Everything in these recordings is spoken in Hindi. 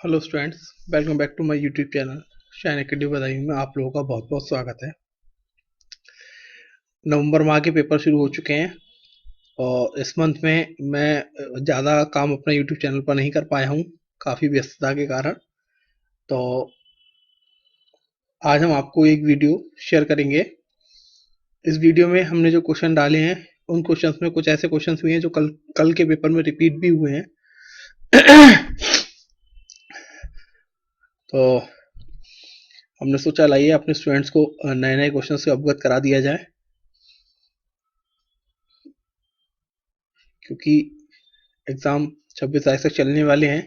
Hello students, welcome back to my YouTube channel Shine Academy Badaun में आप लोगों का बहुत बहुत स्वागत है। नवंबर माह के पेपर शुरू हो चुके हैं और इस मंथ में मैं ज़्यादा काम अपना यूट्यूब चैनल पर नहीं कर पाया हूँ, काफ़ी व्यस्तता के कारण। तो आज हम आपको एक वीडियो शेयर करेंगे। इस वीडियो में हमने जो क्वेश्चन डाले हैं उन क्वेश्चंस में कुछ ऐसे क्वेश्चंस हुए हैं जो कल कल के पेपर में रिपीट भी हुए हैं। तो हमने सोचा लाइए अपने स्टूडेंट्स को नए नए क्वेश्चन से अवगत करा दिया जाए, क्योंकि एग्ज़ाम 26 तारीख तक चलने वाले हैं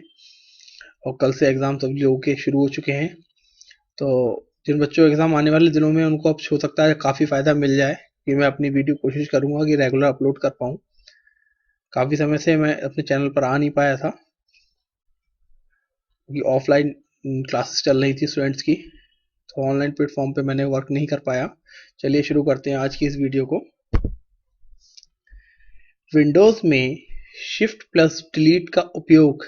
और कल से एग्ज़ाम सभी लोगों के शुरू हो चुके हैं। तो जिन बच्चों को एग्ज़ाम आने वाले दिनों में उनको अब हो सकता है काफ़ी फ़ायदा मिल जाए कि मैं अपनी वीडियो कोशिश करूँगा कि रेगुलर अपलोड कर पाऊँ। काफ़ी समय से मैं अपने चैनल पर आ नहीं पाया था क्योंकि ऑफलाइन क्लासेस चल रही थी स्टूडेंट्स की, तो ऑनलाइन प्लेटफॉर्म पे मैंने वर्क नहीं कर पाया। चलिए शुरू करते हैं आज की इस वीडियो को। विंडोज़ में शिफ्ट प्लस डिलीट का उपयोग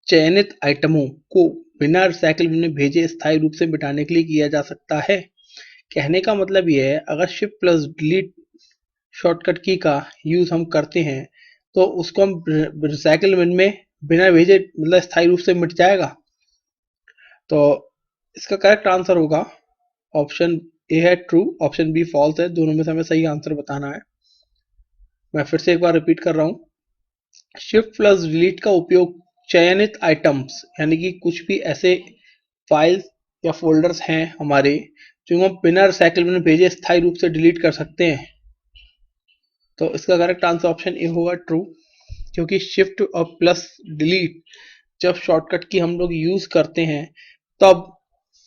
चयनित आइटमों को बिना रिसाइकिल बिन में भेजे स्थायी रूप से मिटाने के लिए किया जा सकता है। कहने का मतलब ये है, अगर शिफ्ट प्लस डिलीट शॉर्टकट की का यूज हम करते हैं तो उसको हम रिसाइकिल बिन में बिना भेजे मतलब स्थायी रूप से मिट जाएगा। तो इसका करेक्ट आंसर होगा ऑप्शन ए है ट्रू, ऑप्शन बी फॉल्स है। दोनों में से हमें सही आंसर बताना है। मैं फिर से एक बार रिपीट कर रहा हूँ। शिफ्ट प्लस डिलीट का उपयोग चयनित आइटम्स यानी कि कुछ भी ऐसे फाइल्स या फोल्डर्स हैं हमारे जो हम बिना रिसाइकिल बिन में भेजे स्थायी रूप से डिलीट कर सकते हैं। तो इसका करेक्ट आंसर ऑप्शन ए होगा ट्रू, क्योंकि शिफ्ट और प्लस डिलीट जब शॉर्टकट की हम लोग यूज करते हैं तब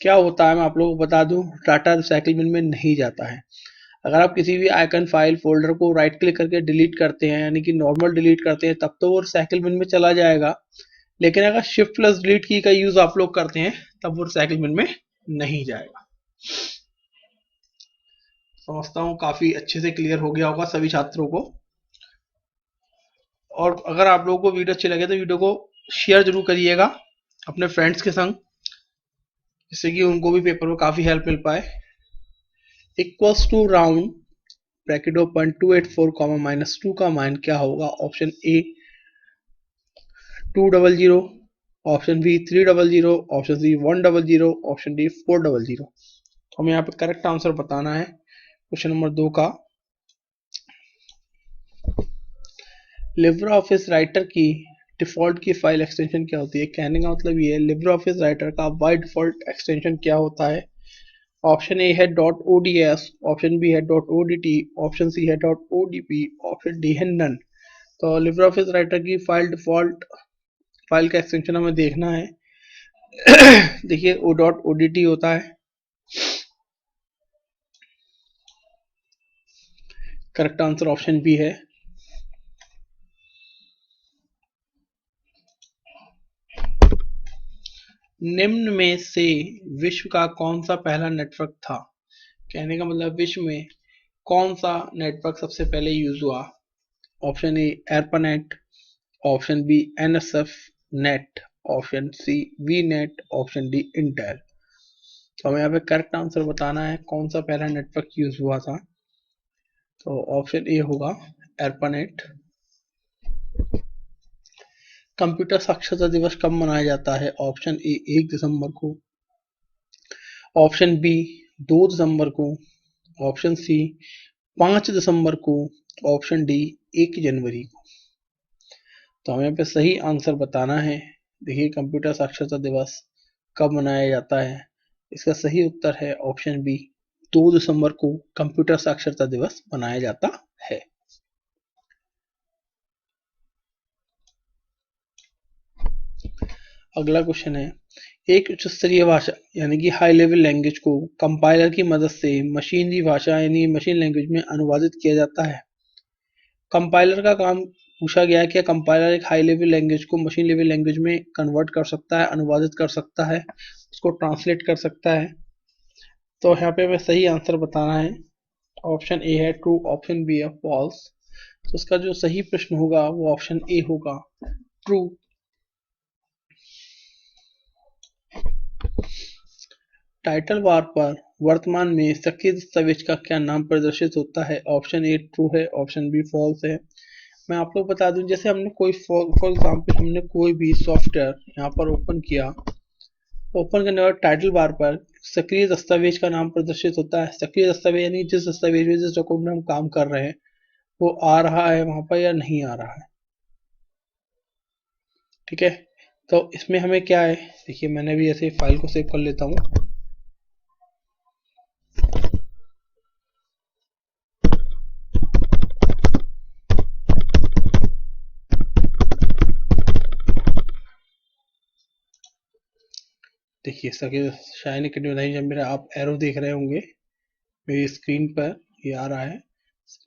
क्या होता है, मैं आप लोगों को बता दूं, डाटा रिसाइकिल बिन में नहीं जाता है। अगर आप किसी भी आइकन फाइल फोल्डर को राइट क्लिक करके डिलीट करते हैं यानी कि नॉर्मल डिलीट करते हैं तब तो वो रिसाइकिल बिन में चला जाएगा, लेकिन अगर शिफ्ट प्लस डिलीट की का यूज आप लोग करते हैं तब वो रिसाइकिल बिन में नहीं जाएगा। समझता हूँ काफी अच्छे से क्लियर हो गया होगा सभी छात्रों को। और अगर आप लोगों को वीडियो अच्छी लगे तो वीडियो को शेयर जरूर करिएगा अपने फ्रेंड्स के संग, जिससे कि उनको भी पेपर में काफी हेल्प मिल पाए। Equals to round bracket open 284 comma -2 का मान क्या होगा? Option A 200, option B 300, option C 100, option D 400। तो हमें यहाँ पे करेक्ट आंसर बताना है क्वेश्चन नंबर 2 का। लिब्रे ऑफिस राइटर की डिफॉल्ट की फाइल एक्सटेंशन क्या होती है? कहने का मतलब ये है, लिब्रे ऑफिस राइटर का बाय डिफॉल्ट एक्सटेंशन क्या होता है? ऑप्शन ए है डॉट ओडीएस, ऑप्शन बी है डॉट ओडीटी, ऑप्शन सी है डॉट ओडीपी, ऑप्शन डी है नन। तो लिब्रे ऑफिस राइटर की फाइल डिफॉल्ट फाइल का एक्सटेंशन हमें देखना है। देखिए ओ डॉट ओडीटी होता है। करेक्ट आंसर ऑप्शन बी है। निम्न में से विश्व का कौन सा पहला नेटवर्क था? कहने का मतलब विश्व में कौन सा नेटवर्क सबसे पहले यूज हुआ? Option A ARPANET, option B NSF net, option C V net, option D Intel. तो हमें यहाँ पे करेक्ट आंसर बताना है कौन सा पहला नेटवर्क यूज हुआ था। तो ऑप्शन ए होगा एरपानेट। कंप्यूटर साक्षरता दिवस कब मनाया जाता है? ऑप्शन ए 1 दिसंबर को, ऑप्शन बी 2 दिसंबर को, ऑप्शन सी 5 दिसंबर को, ऑप्शन डी 1 जनवरी को। तो हमें यहाँ पे सही आंसर बताना है। देखिए कंप्यूटर साक्षरता दिवस कब मनाया जाता है, इसका सही उत्तर है ऑप्शन बी 2 दिसंबर को कंप्यूटर साक्षरता दिवस मनाया जाता है। अगला क्वेश्चन है, एक उच्च स्तरीय भाषा यानी कि हाई लेवल लैंग्वेज को कंपाइलर की मदद से मशीनरी भाषा यानी मशीन लैंग्वेज में अनुवादित किया जाता है। कंपाइलर का काम पूछा गया है, क्या कंपाइलर एक हाई लेवल लैंग्वेज को मशीन लेवल लैंग्वेज में कन्वर्ट कर सकता है, अनुवादित कर सकता है, उसको ट्रांसलेट कर सकता है? तो यहाँ पे हमें सही आंसर बताना है। ऑप्शन ए है ट्रू, ऑप्शन बी है फॉल्स। तो उसका जो सही प्रश्न होगा वो ऑप्शन ए होगा ट्रू। टाइटल बार पर वर्तमान में सक्रिय दस्तावेज का क्या नाम प्रदर्शित होता है? ऑप्शन ए ट्रू है, ऑप्शन बी फॉल्स है। मैं आप लोग बता दूं, जैसे हमने कोई फॉर एग्जाम्पल हमने कोई भी सॉफ्टवेयर यहाँ पर ओपन किया, ओपन करने के बाद टाइटल बार पर सक्रिय दस्तावेज का नाम प्रदर्शित होता है। सक्रिय दस्तावेज यानी जिस दस्तावेज में, जिस डॉक्यूमेंट में हम काम कर रहे हैं वो आ रहा है वहां पर या नहीं आ रहा है। ठीक है, तो इसमें हमें क्या है, देखिए मैंने भी ऐसे फाइल को सेव कर लेता हूँ। देखिए सके शायद कितनी बताइए, जब मेरा आप एरो देख रहे होंगे मेरी स्क्रीन पर ये आ रहा है,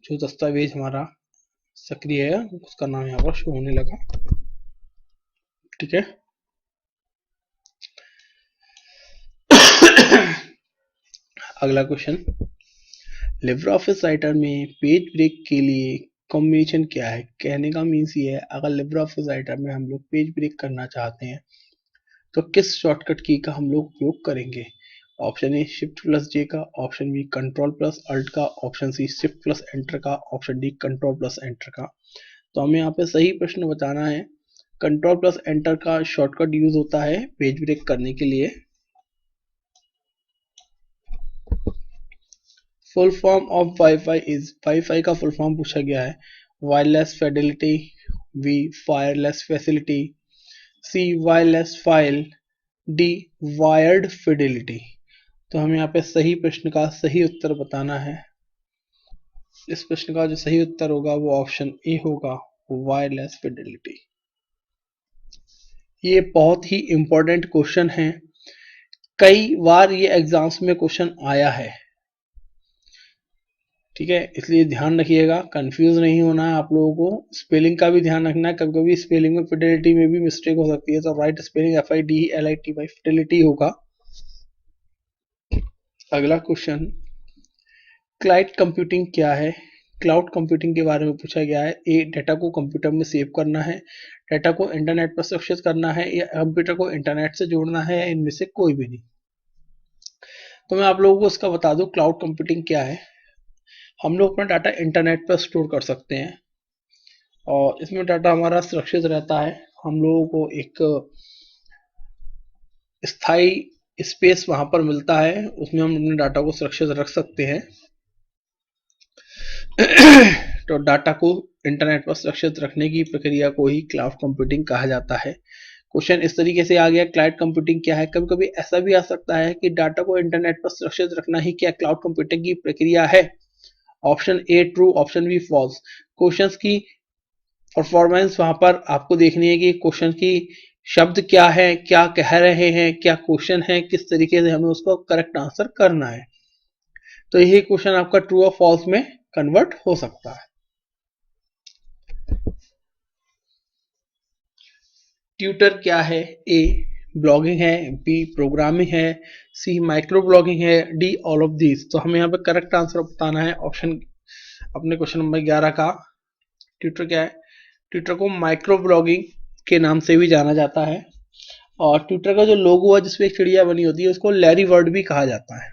जो दस्तावेज हमारा सक्रिय है उसका नाम यहाँ पर शो होने लगा। ठीक है, अगला क्वेश्चन, लिब्रे ऑफिस राइटर में पेज ब्रेक के लिए कॉम्बिनेशन क्या है? कहने का मीन्स ये है, अगर लिब्रे ऑफिस राइटर में हम लोग पेज ब्रेक करना चाहते हैं तो किस शॉर्टकट की का हम लोग उपयोग करेंगे? Option A shift plus J का, option B control plus alt का, option C shift plus enter का, option D control plus enter का। तो हमें यहाँ पे सही प्रश्न बताना है। कंट्रोल प्लस एंटर का शॉर्टकट यूज होता है पेज ब्रेक करने के लिए। Full form of WiFi is, WiFi का फुल फॉर्म पूछा गया है। Wireless fidelity, B wireless facility, C wireless file, D wired Fidelity. तो हमें यहाँ पे सही प्रश्न का सही उत्तर बताना है। इस प्रश्न का जो सही उत्तर होगा वो ऑप्शन ए होगा, वायरलेस फिडेलिटी। ये बहुत ही इंपॉर्टेंट क्वेश्चन है, कई बार ये एग्जाम्स में क्वेश्चन आया है। ठीक है, इसलिए ध्यान रखिएगा, कंफ्यूज नहीं होना है आप लोगों को। स्पेलिंग का भी ध्यान रखना है, कभी कभी स्पेलिंग में फिडेलिटी में भी मिस्टेक हो सकती है, तो राइट स्पेलिंग FIDELITY फिडेलिटी होगा। अगला क्वेश्चन, क्लाउड कंप्यूटिंग क्या है? क्लाउड कंप्यूटिंग के बारे में पूछा गया है। ए डेटा को कंप्यूटर में सेव करना है, डेटा को इंटरनेट पर सुरक्षित करना है, या कंप्यूटर को इंटरनेट से जोड़ना है, या इनमें से कोई भी नहीं। तो मैं आप लोगों को इसका बता दूं, क्लाउड कंप्यूटिंग क्या है। हम लोग अपना डाटा इंटरनेट पर स्टोर कर सकते हैं और इसमें डाटा हमारा सुरक्षित रहता है। हम लोगों को एक स्थायी स्पेस वहां पर मिलता है, उसमें हम अपने डाटा को सुरक्षित रख सकते हैं। तो डाटा को इंटरनेट पर सुरक्षित रखने की प्रक्रिया को ही क्लाउड कंप्यूटिंग कहा जाता है। क्वेश्चन इस तरीके से आ गया, क्लाउड कंप्यूटिंग क्या है? कभी कभी ऐसा भी आ सकता है कि डाटा को इंटरनेट पर सुरक्षित रखना ही क्या क्लाउड कंप्यूटिंग की प्रक्रिया है? Option A true, option B false. Question की परफॉर्मेंस वहां पर आपको देखनी है कि क्वेश्चन की शब्द क्या है, क्या कह रहे हैं, क्या क्वेश्चन है, किस तरीके से हमें उसको करेक्ट आंसर करना है। तो यही क्वेश्चन आपका ट्रू और फॉल्स में कन्वर्ट हो सकता है। ट्यूटर क्या है? ए ब्लॉगिंग है, बी प्रोग्रामिंग है, सी माइक्रो ब्लॉगिंग है, डी ऑल ऑफ दीज। तो हमें यहाँ पे करेक्ट आंसर बताना है ऑप्शन अपने क्वेश्चन नंबर 11 का। ट्यूटर क्या है? ट्विटर को माइक्रो ब्लॉगिंग के नाम से भी जाना जाता है, और ट्विटर का जो लोगो है जिसपे एक चिड़िया बनी होती है उसको लैरी वर्ड भी कहा जाता है।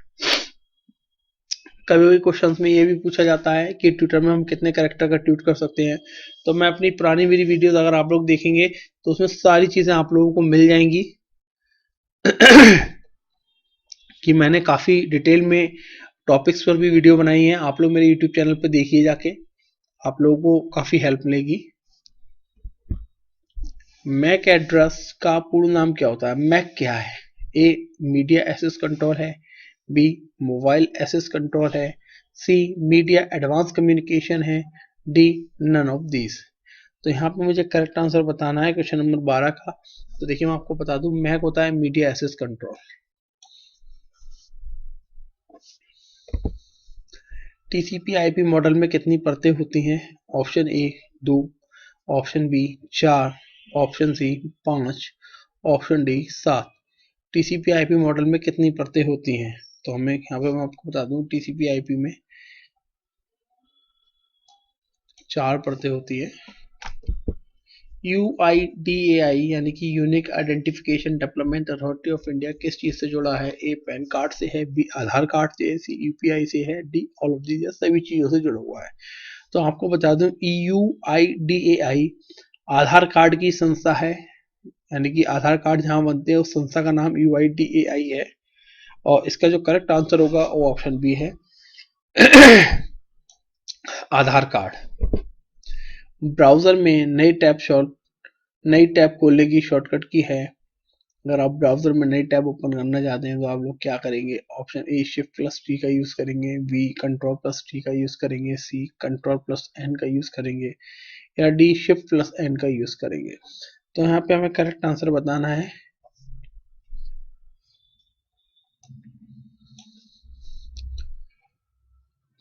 कभी कभी क्वेश्चंस में ये भी पूछा जाता है कि ट्विटर में हम कितने कैरेक्टर का ट्वीट कर सकते हैं। तो मैं अपनी पुरानी मेरी वीडियोस अगर आप लोग देखेंगे तो उसमें सारी चीजें आप लोगों को मिल जाएंगी कि मैंने काफी डिटेल में टॉपिक्स पर भी वीडियो बनाई है। आप लोग मेरे यूट्यूब चैनल पर देखिए जाके, आप लोगों को काफी हेल्प मिलेगी। मैक एड्रेस का पूर्ण नाम क्या होता है? मैक क्या है? ए मीडिया एक्सेस कंट्रोल है, बी मोबाइल एक्सेस कंट्रोल है, सी मीडिया एडवांस कम्युनिकेशन है, डी नन ऑफ दीज। तो यहाँ पे मुझे करेक्ट आंसर बताना है क्वेश्चन नंबर 12 का। तो देखिए मैं आपको बता दूं, मैक होता है media access control. TCP IP model में कितनी परतें होती हैं? Option A 2, option B 4, option C 5, option D 7। TCP IP model में कितनी परतें होती हैं? तो हमें यहाँ पे मैं आपको बता दूं, टीसीपी आईपी में 4 परतें होती है। UIDAI यानी कि unique identification development authority of India किस चीज से जुड़ा है? ए पैन कार्ड से है, बी आधार कार्ड से है, सी यूपीआई से है, डी ऑल ऑफ दीज, सभी चीजों से जुड़ा हुआ है। तो आपको बता दूं UIDAI आधार कार्ड की संस्था है, यानी कि आधार कार्ड जहां बनते हैं उस संस्था का नाम UIDAI है। और इसका जो करेक्ट आंसर होगा वो ऑप्शन बी है आधार कार्ड। ब्राउजर में नई टैब खोलने की शॉर्टकट की है। अगर आप ब्राउजर में नई टैब ओपन करना चाहते हैं तो आप लोग क्या करेंगे? Option A shift plus T का यूज करेंगे, बी कंट्रोल प्लस टी का यूज करेंगे, सी कंट्रोल प्लस एन का यूज करेंगे, या डी शिफ्ट प्लस एन का यूज करेंगे। तो यहाँ पे हमें करेक्ट आंसर बताना है।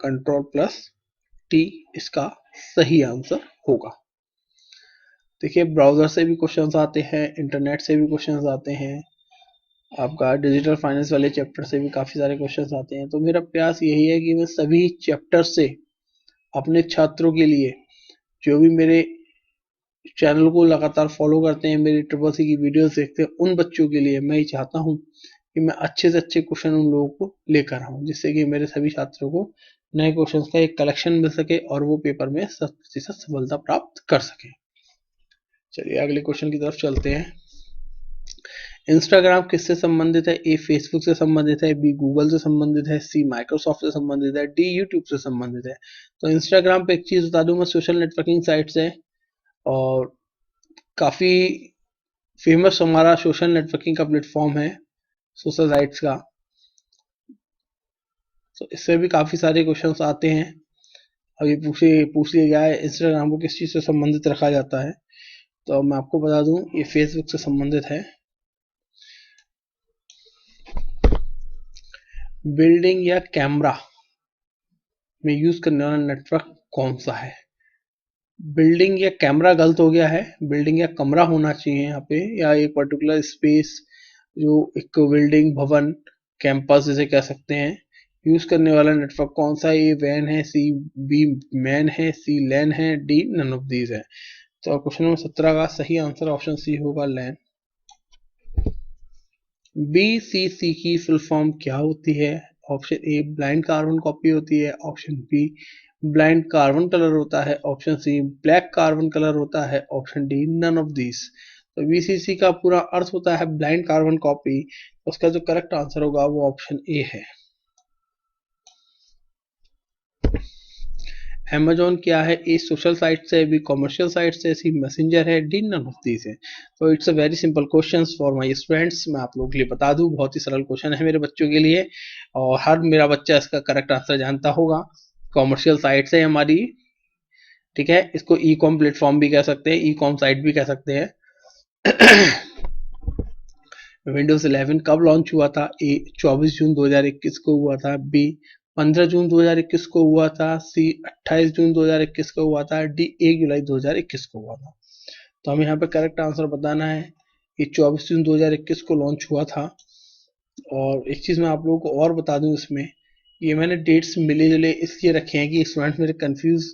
कंट्रोल प्लस टी इसका सही आंसर होगा। देखिए ब्राउजर से भी क्वेश्चंस आते हैं, इंटरनेट से भी क्वेश्चंस आते हैं, आपका डिजिटल फाइनेंस वाले चैप्टर से भी काफी सारे क्वेश्चंस आते हैं। तो मेरा प्रयास यही है कि मैं सभी चैप्टर से अपने छात्रों के लिए, जो भी मेरे चैनल को लगातार फॉलो करते हैं, मेरी ट्रिपल सी की वीडियोस देखते हैं, उन बच्चों के लिए मैं ये चाहता हूँ कि मैं अच्छे से अच्छे क्वेश्चन उन लोगों को लेकर आऊँ, जिससे कि मेरे सभी छात्रों को नए क्वेश्चंस का एक कलेक्शन मिल सके और वो पेपर में 100% सफलता प्राप्त कर सके। चलिए अगले क्वेश्चन की तरफ चलते हैं। इंस्टाग्राम किससे संबंधित है? ए फेसबुक से संबंधित है, बी गूगल से संबंधित है, सी माइक्रोसॉफ्ट से संबंधित है, डी यूट्यूब से संबंधित है। तो इंस्टाग्राम पे एक चीज बता दूं मैं, सोशल नेटवर्किंग साइट्स है और काफी फेमस हमारा सोशल नेटवर्किंग का प्लेटफॉर्म है सोशल साइट्स का। तो इससे भी काफी सारे क्वेश्चंस आते हैं। अभी पूछ लिया गया है इंस्टाग्राम को किस चीज से संबंधित रखा जाता है, तो मैं आपको बता दूं ये फेसबुक से संबंधित है। बिल्डिंग या कैमरा में यूज करने वाला नेटवर्क कौन सा है? बिल्डिंग या कैमरा गलत हो गया है, बिल्डिंग या कमरा होना चाहिए यहाँ पे, या एक पर्टिकुलर स्पेस, जो एक बिल्डिंग, भवन, कैंपस जिसे कह सकते हैं। यूज करने वाला नेटवर्क कौन सा है? ए वैन है, सी बी मैन है, सी लैन है, डी नन ऑफ दीज है। तो क्वेश्चन नंबर 17 का सही आंसर ऑप्शन सी होगा, लैन। BCC की फुल फॉर्म क्या होती है? Option A blind carbon copy होती है, option B blind carbon colour होता है, option C black carbon colour होता है, option D none of this. तो BCC का पूरा अर्थ होता है ब्लाइंड कार्बन कॉपी। उसका जो करेक्ट आंसर होगा वो ऑप्शन ए है। Amazon क्या है? ए सोशल साइट है, बी कॉमर्शियल साइट है, सी मैसेंजर है, डी नन ऑफ दीज है। तो it's a very simple question for my students. मैं आप लोगों के लिए बता दूं, बहुत ही सरल क्वेश्चन है मेरे बच्चों के लिए और हर मेरा बच्चा इसका करेक्ट आंसर जानता होगा। कॉमर्शियल साइट है हमारी, ठीक है। इसको ई कॉम प्लेटफॉर्म भी कह सकते हैं, ई कॉम साइट भी कह सकते हैं। विंडोज 11 कब लॉन्च हुआ था? ए 24 जून 2021 को हुआ था, बी 15 जून 2021 को हुआ था, सी 28 जून 2021 को हुआ था, डी 1 जुलाई 2021 को हुआ था। तो हमें यहाँ पे करेक्ट आंसर बताना है कि 24 जून 2021 को लॉन्च हुआ था। और एक चीज मैं आप लोगों को और बता दूं, इसमें ये मैंने डेट्स मिले जुले इसलिए रखे हैं कि स्टूडेंट्स मेरे कंफ्यूज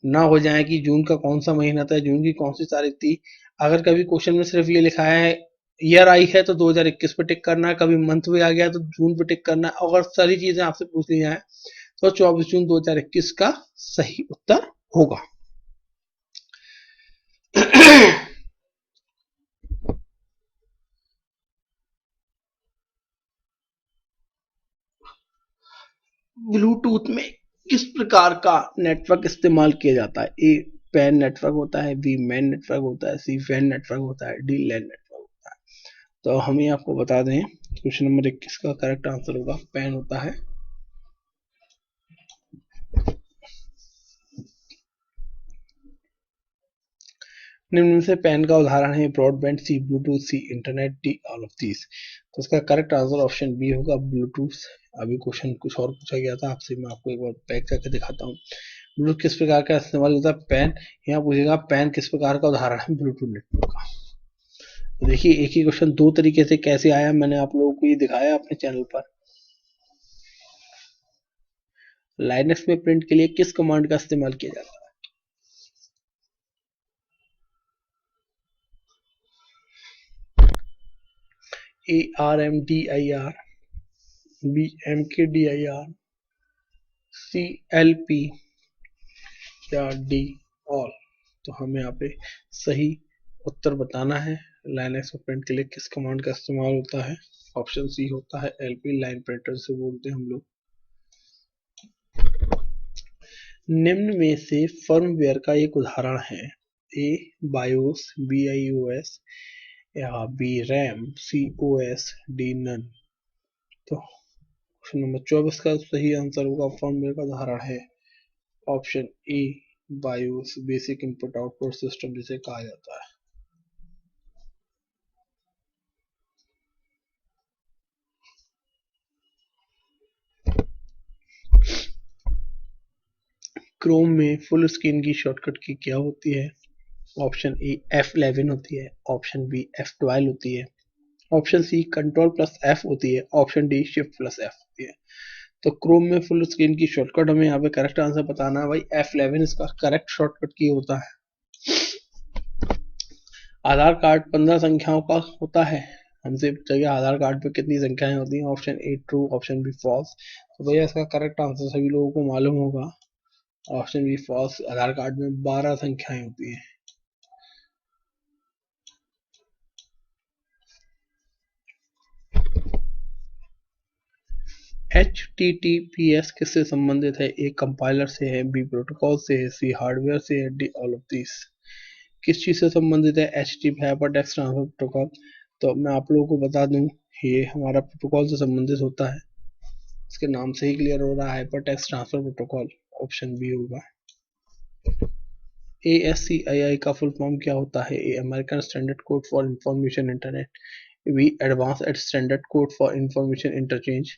ना हो जाए कि जून का कौन सा महीना था, जून की कौन सी तारीख थी। अगर कभी क्वेश्चन में सिर्फ ये लिखा है ईयर आई है तो 2021 पे टिक करना है, कभी मंथ में आ गया तो जून पे टिक करना है। अगर सारी चीजें आपसे पूछ ली जाए तो 24 जून 2021 का सही उत्तर होगा। ब्लूटूथ में किस प्रकार का नेटवर्क इस्तेमाल किया जाता है? ए पैन नेटवर्क होता है, बी मैन नेटवर्क होता है, सी वैन नेटवर्क होता है, डी लैन नेटवर्क होता है। तो हम ये आपको बता दें, क्वेश्चन नंबर 21 का करेक्ट आंसर होगा पैन होता है। निम्न से पैन का उदाहरण है broadband, C Bluetooth, C internet, D all of these. तो इसका करेक्ट आंसर ऑप्शन बी होगा, ब्लूटूथ। अभी क्वेश्चन कुछ और पूछा गया था आपसे, मैं आपको एक बार बैक करके दिखाता हूँ। ब्लूटूथ किस प्रकार का इस्तेमाल होता है? पैन। यहाँ पूछेगा पैन किस प्रकार का उदाहरण है ब्लूटूथ नेटवर्क का। तो देखिए एक ही क्वेश्चन दो तरीके से कैसे आया, मैंने आप लोगों को ये दिखाया अपने चैनल पर। लाइनक्स में प्रिंट के लिए किस कमांड का इस्तेमाल किया जाता है? ARMDIR, BMKDIR, CLP या D ऑल। तो हमें यहाँ पे सही उत्तर बताना है। लाइनएक्स प्रिंट के लिए किस कमांड का इस्तेमाल होता है? ऑप्शन सी होता है LP, लाइन प्रिंटर से बोलते हैं हम लोग। निम्न में से फर्मवेयर का एक उदाहरण है। ए बायोस, BIOS, या B RAM, COS, D none. तो क्वेश्चन नंबर 24 का सही आंसर होगा फर्मवेयर का उदाहरण है option A BIOS, basic input output system जिसे कहा जाता है। क्रोम में फुल स्क्रीन की शॉर्टकट की क्या होती है? ऑप्शन ए F11 होती है, ऑप्शन बी F12 होती है, ऑप्शन सी Ctrl+F होती है, ऑप्शन डी Shift+F होती है। तो क्रोम में फुल स्क्रीन की शॉर्टकट हमें यहाँ पे करेक्ट आंसर बताना है भाई, F11 इसका करेक्ट शॉर्टकट की होता है। आधार कार्ड 15 संख्याओं का होता है। हमसे पूछा आधार कार्ड पे कितनी संख्याएं होती हैं? Option A true, option B false. तो भैया इसका करेक्ट आंसर सभी लोगों को मालूम होगा, ऑप्शन बी फॉल्स। आधार कार्ड में 12 संख्याएं होती हैं। HTTPS किससे संबंधित है? ए कंपाइलर से है, बी प्रोटोकॉल से है, सी हार्डवेयर से है, डी ऑल ऑफ दिस। किस चीज से संबंधित है HTTP हाइपरटेक्स्ट ट्रांसफर प्रोटोकॉल? तो मैं आप लोगों को बता दूं, ये हमारा प्रोटोकॉल से संबंधित होता है। इसके नाम से ही क्लियर हो रहा है, hypertext transfer protocol. Option B होगा। ASCII का फुल फॉर्म क्या होता है? A American standard code for information internet, B advance standard code for information interchange,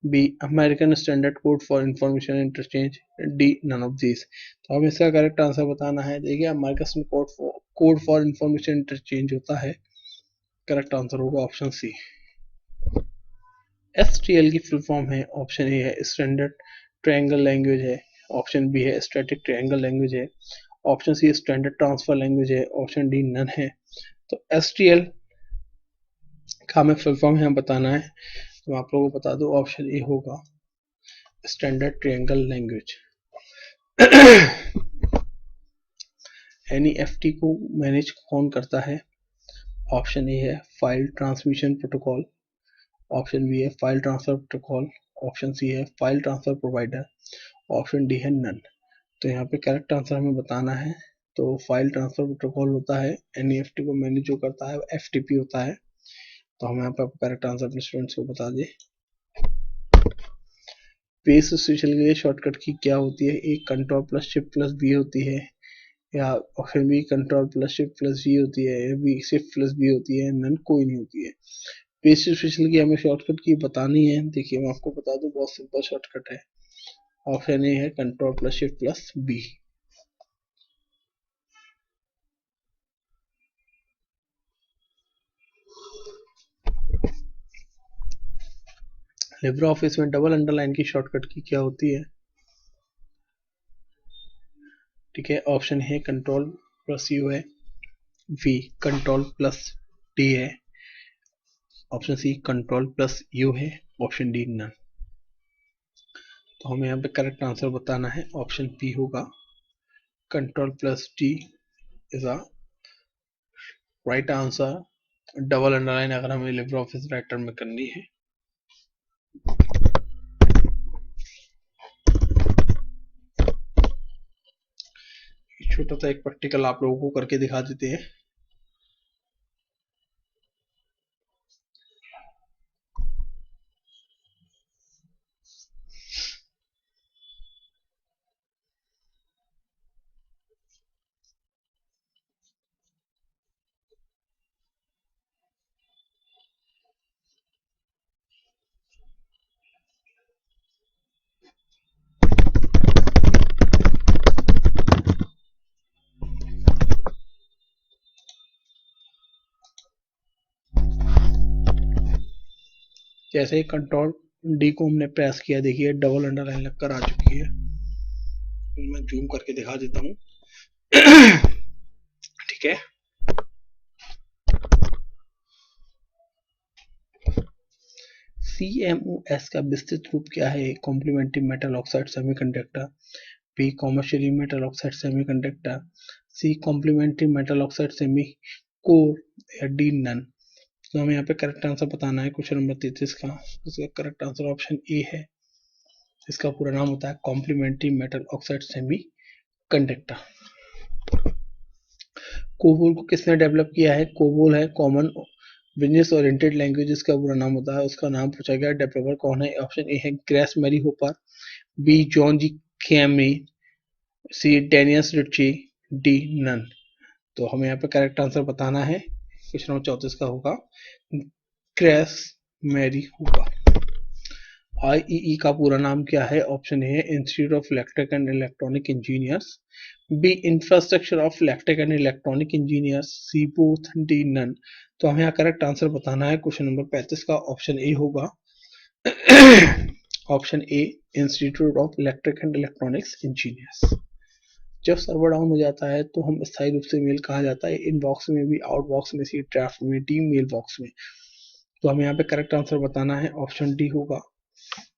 B American standard code for information interchange, D none of this. तो हमें इसका करेक्ट आंसर बताना है। देखिए American code for information interchange होता है, करेक्ट आंसर होगा ऑप्शन सी। STL की फुल फॉर्म है, ऑप्शन ए है स्टैंडर्ड ट्रायंगल लैंग्वेज है, ऑप्शन बी है स्टैटिक ट्रायंगल लैंग्वेज है, option C standard transfer language है, ऑप्शन डी नन है। तो STL का हमें फुल फॉर्म यहाँ बताना है, तो आप लोगों को बता दो ऑप्शन ए होगा स्टैंडर्ड ट्रायंगल लैंग्वेज। NEFT को मैनेज कौन करता है? ऑप्शन ए है file transmission protocol, option B है file transfer protocol, option C है file transfer provider, option D है नन। तो यहाँ पे करेक्ट आंसर हमें बताना है। तो फाइल ट्रांसफर प्रोटोकॉल होता है, NEFT को मैनेज जो करता है FTP होता है। तो हम यहाँ पे करेक्ट आंसर अपने स्टूडेंट्स को बता दें। पेस्ट स्पेशल के लिए शॉर्टकट की क्या होती है? ए Ctrl+Shift+V होती है, या ऑप्शन बी Ctrl+Shift+V होती है, या बी Shift+V होती है, नन कोई नहीं होती है। पेस्ट स्पेशल की हमें शॉर्टकट की बतानी है। देखिए मैं आपको बता दूं, बहुत सिंपल शॉर्टकट है। ऑप्शन ए है Ctrl+Shift+B। लिब्रे ऑफिस में डबल अंडरलाइन की शॉर्टकट की क्या होती है? ठीक है, ऑप्शन है Ctrl+U है, बी Ctrl+D है, ऑप्शन सी Ctrl+U है, ऑप्शन डी नन। तो हमें यहाँ पे करेक्ट आंसर बताना है, ऑप्शन बी होगा Ctrl+D is a right answer. Double underline अगर हमें लिब्रे ऑफिस राइटर में करनी है। छोटा सा एक प्रैक्टिकल आप लोगों को करके दिखा देते हैं। जैसे ही Ctrl+D को हमने प्रेस किया, देखिए डबल अंडरलाइन लगकर आ चुकी है। मैं जूम करके दिखा देता हूँ। ठीक है, CMOS का विस्तृत रूप क्या है? Complementary metal oxide semiconductor, B commercially metal oxide semiconductor, C complementary metal oxide semi core, या डी नन। तो हमें यहाँ पे करेक्ट आंसर बताना है क्वेश्चन नंबर 33 का। इसका करेक्ट आंसर ऑप्शन ए है। इसका पूरा नाम होता है complementary metal oxide semiconductor. COBOL को किसने डेवलप किया है? कोबोल है कॉमन बिजनेस ओरिएंटेड लैंग्वेज, इसका पूरा नाम होता है। उसका नाम पूछा गया, डेवलपर कौन है? ऑप्शन ए है Grace Mary Hopper, B John G Kemeny, C Dennis Ritchie, D none. तो हमें यहाँ पे करेक्ट आंसर बताना है। क्वेश्चन नंबर 34 का होगा ग्रेस मैरी होपर। आईईई का पूरा नाम क्या है? ऑप्शन ए है institute of electric and electronic engineers, B infrastructure of electric and electronic engineers, C both, D none. तो हमें यहाँ करेक्ट आंसर बताना है। क्वेश्चन नंबर 35 का ऑप्शन ए होगा option A institute of electric and electronics engineers. जब सर्वर डाउन हो जाता है तो हम स्थायी रूप से मेल कहा जाता है, इनबॉक्स में भी, आउटबॉक्स में, सी ड्राफ्ट में, डी मेल बॉक्स में। तो हमें यहाँ पे करेक्ट आंसर बताना है, ऑप्शन डी होगा।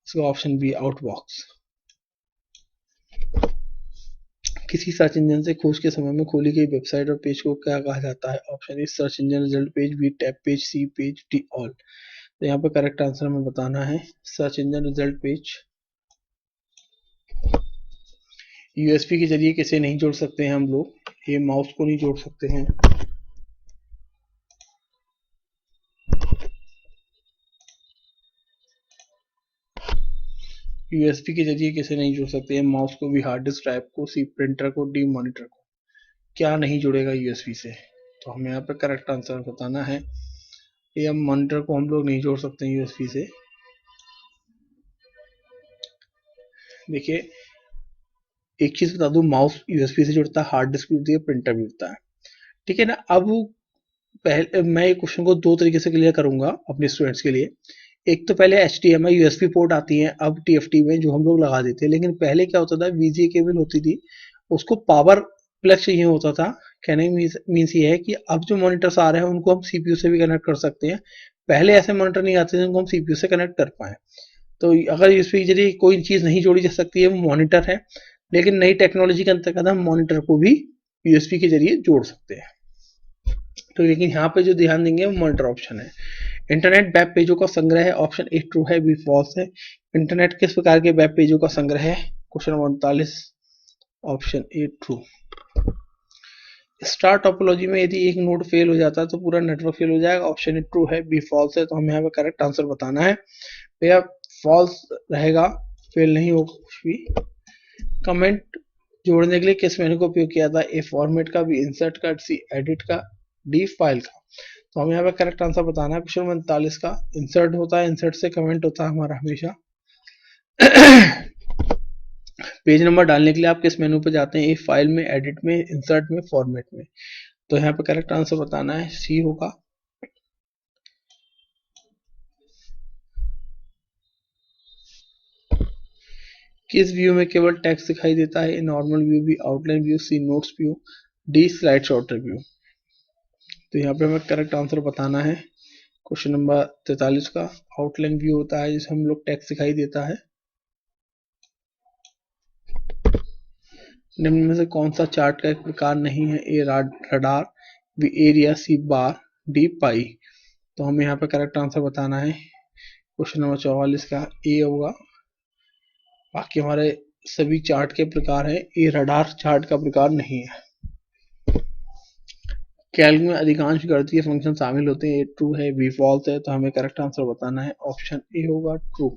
इसका ऑप्शन बी आउटबॉक्स। किसी सर्च इंजन से खोज के समय में खोली गई वेबसाइट और पेज को क्या कहा जाता है? Option A search engine result page, B tab page, C page, D all. तो यहाँ पे करेक्ट आंसर हमें बताना है search engine result page. USB के जरिए किसे नहीं जोड़ सकते हैं हम लोग? ये माउस को नहीं जोड़ सकते हैं। यूएसबी के जरिए किसे नहीं जोड़ सकते हैं? माउस को भी, हार्ड डिस्क ड्राइव को, सी प्रिंटर को, डी मॉनिटर को। क्या नहीं जुड़ेगा यूएसबी से? तो हमें यहाँ पे करेक्ट आंसर बताना है। ये मॉनिटर को हम लोग नहीं जोड़ सकते हैं यूएसबी से। देखिए एक चीज बता दूं, माउस यूएसबी से जुड़ता है, हार्ड डिस्क भी जुड़ती है, प्रिंटर भी जुड़ता है, ठीक है ना। अब पहले मैं ये क्वेश्चन को दो तरीके से क्लियर करूंगा अपने स्टूडेंट्स के लिए। एक तो पहले HDMI यूएसबी पोर्ट आती है अब TFT में, जो हम लोग लगा देते हैं, लेकिन पहले क्या होता था, VGA केबल होती थी, उसको पावर प्लग चाहिए होता था। कहने मीन्स ये है कि अब जो मॉनिटर्स आ रहे हैं उनको हम CPU से भी कनेक्ट कर सकते हैं। पहले ऐसे मॉनिटर नहीं आते थे जिनको हम CPU से कनेक्ट कर पाए। तो अगर यूएसबी के जरिए कोई चीज नहीं जोड़ी जा सकती है वो मॉनिटर है, लेकिन नई टेक्नोलॉजी के अंतर्गत हम मॉनिटर को भी यूएसबी के जरिए जोड़ सकते हैं। तो लेकिन यहाँ पे जो ध्यान देंगे वो मॉनिटर ऑप्शन है। इंटरनेट वेब पेजों का संग्रह है, ऑप्शन ए ट्रू है, बी फॉल्स है। इंटरनेट किस प्रकार के वेब पेजों का संग्रह है? Question 39, option A true. Star topology में यदि एक नोड फेल हो जाता है तो पूरा नेटवर्क फेल हो जाएगा, ऑप्शन ए ट्रू है, बी फॉल्स है। तो हमें यहाँ पे करेक्ट आंसर बताना है भैया, फॉल्स रहेगा, फेल नहीं होगा कुछ भी। कमेंट जोड़ने के लिए किस मेनू का उपयोग किया था? ए फॉर्मेट का, बी इंसर्ट का, सी एडिट का, डी फाइल का। तो हमें यहाँ पे करेक्ट आंसर बताना है। क्वेश्चन 39 का इंसर्ट होता है, इंसर्ट से कमेंट होता है हमारा हमेशा। पेज नंबर डालने के लिए आप किस मेनू पे जाते हैं? ए फाइल में, एडिट में, इंसर्ट में, फॉर्मेट में। तो यहाँ पे करेक्ट आंसर बताना है, सी होगा। किस व्यू में केवल टेक्स्ट दिखाई देता है? Normal view, B outline view, C notes view, D slide shorter view. तो यहाँ पे हमें करेक्ट आंसर बताना है। क्वेश्चन नंबर 43 का आउटलाइन व्यू होता है जिसमें हम लोग टेक्स्ट दिखाई देता है। निम्न में से कौन सा चार्ट का एक प्रकार नहीं है? ए रडार, बी एरिया, सी बार, डी पाई। तो हमें यहाँ पे करेक्ट आंसर बताना है। क्वेश्चन नंबर 44 का ए होगा। बाकी हमारे सभी चार्ट के प्रकार है, ए रडार चार्ट का प्रकार नहीं है। कैल्क में अधिकांश गणितीय फंक्शन शामिल होते हैं, ए ट्रू है, बी फॉल्स है। तो हमें करेक्ट आंसर बताना है, ऑप्शन ए होगा ट्रू।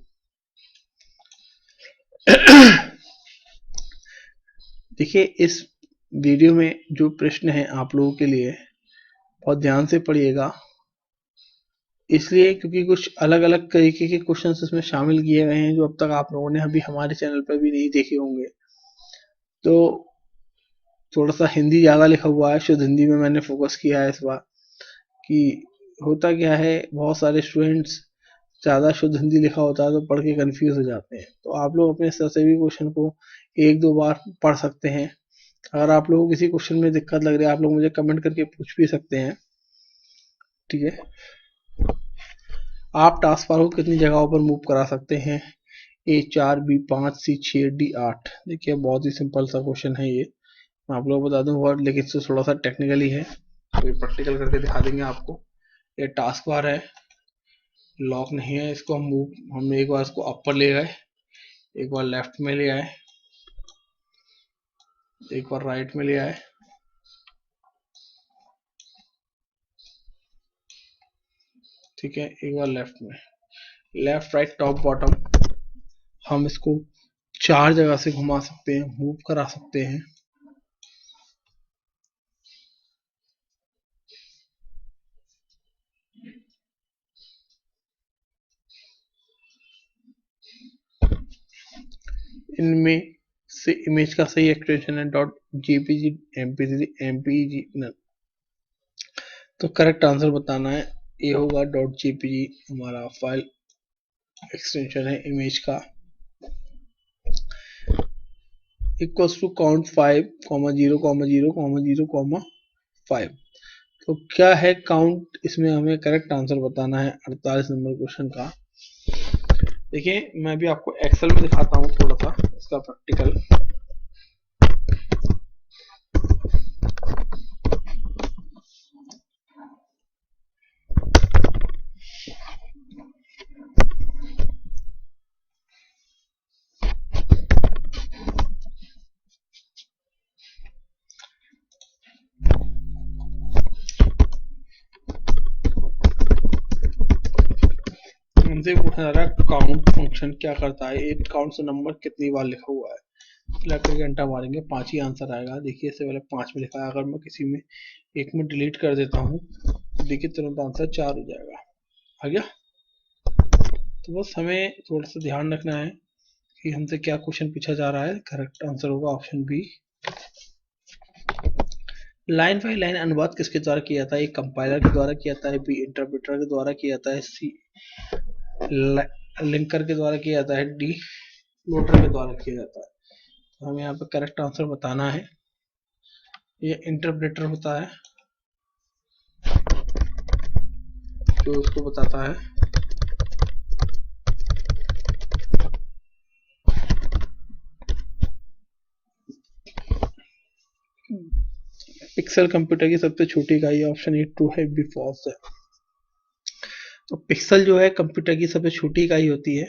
देखिए इस वीडियो में जो प्रश्न है आप लोगों के लिए बहुत ध्यान से पढ़िएगा, इसलिए क्योंकि कुछ अलग अलग तरीके के क्वेश्चंस इसमें शामिल किए गए हैं जो अब तक आप लोगों ने अभी हमारे चैनल पर भी नहीं देखे होंगे। तो थोड़ा सा हिंदी ज़्यादा लिखा हुआ है, शुद्ध हिंदी में मैंने फोकस किया है इस बार। कि होता क्या है, बहुत सारे स्टूडेंट्स ज़्यादा शुद्ध हिंदी लिखा होता है तो पढ़ के कन्फ्यूज हो जाते हैं। तो आप लोग अपने स्तर से भी क्वेश्चन को एक दो बार पढ़ सकते हैं। अगर आप लोगों को किसी क्वेश्चन में दिक्कत लग रही है आप लोग मुझे कमेंट करके पूछ भी सकते हैं, ठीक है। आप टास्क बार को कितनी जगहों पर मूव करा सकते हैं? ए 4, बी 5, सी 6, डी 8। देखिए बहुत ही सिंपल सा क्वेश्चन है ये, मैं आप लोगों को बता दूं, और लेकिन इससे थोड़ा सा टेक्निकली है, तो ये प्रैक्टिकल करके दिखा देंगे आपको। ये टास्क बार है, लॉक नहीं है, इसको हम एक बार इसको अपर ले गए, एक बार लेफ्ट में ले आए, एक बार राइट में ले आए, ठीक है, एक बार लेफ्ट में, लेफ्ट राइट टॉप बॉटम, हम इसको 4 जगह से घुमा सकते हैं, मूव करा सकते हैं। इनमें से इमेज का सही एक्सटेंशन है .jpg, mpg, mpeg। तो करेक्ट आंसर बताना है, ये होगा .jpg हमारा फाइल एक्सटेंशन है इमेज का। Equals to count 5, 0, 0, 0, 5। तो क्या है काउंट, इसमें हमें करेक्ट आंसर बताना है 48 नंबर क्वेश्चन का। देखिए मैं भी आपको एक्सेल में दिखाता हूँ थोड़ा सा इसका प्रैक्टिकल। हमसे पूछा जा रहा है काउंट फंक्शन क्या करता है, एक काउंट से नंबर कितनी बार लिखा हुआ है। सिलेक्ट करके घंटा मारेंगे, 5 ही आंसर आएगा। देखिए इससे पहले 5 में लिखा है, अगर मैं किसी में एक में डिलीट कर देता हूँ तो देखिए तुरंत आंसर 4 हो जाएगा, आ गया। तो बस हमें थोड़ा सा ध्यान रखना है कि हमसे क्या क्वेश्चन पूछा जा रहा है। करेक्ट आंसर होगा option B. Line by line अनुवाद किसके द्वारा किया जाता है? ए कंपाइलर के द्वारा किया जाता है, बी इंटरप्रेटर के द्वारा किया जाता है, सी लिंकर के द्वारा किया जाता है, डी लोडर के द्वारा किया जाता है। तो हमें यहाँ पे करेक्ट आंसर बताना है, ये इंटरप्रेटर होता है जो उसको बताता है। पिक्सल कंप्यूटर की सबसे छोटी इकाई, ऑप्शन ए ट्रू है, बी फॉल्स है। तो पिक्सल जो है कंप्यूटर की सबसे छोटी इकाई होती है।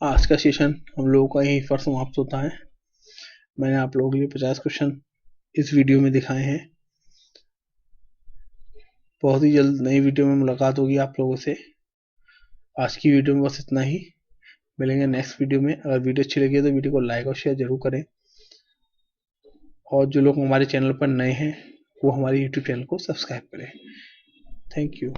आज का सेशन हम लोगों का यहीं पर समाप्त होता है। मैंने आप लोगों के लिए 50 क्वेश्चन इस वीडियो में दिखाए हैं। बहुत ही जल्द नई वीडियो में मुलाकात होगी आप लोगों से। आज की वीडियो में बस इतना ही, मिलेंगे नेक्स्ट वीडियो में। अगर वीडियो अच्छी लगी है तो वीडियो को लाइक और शेयर जरूर करें, और जो लोग हमारे चैनल पर नए हैं वो हमारे यूट्यूब चैनल को सब्सक्राइब करें। Thank you.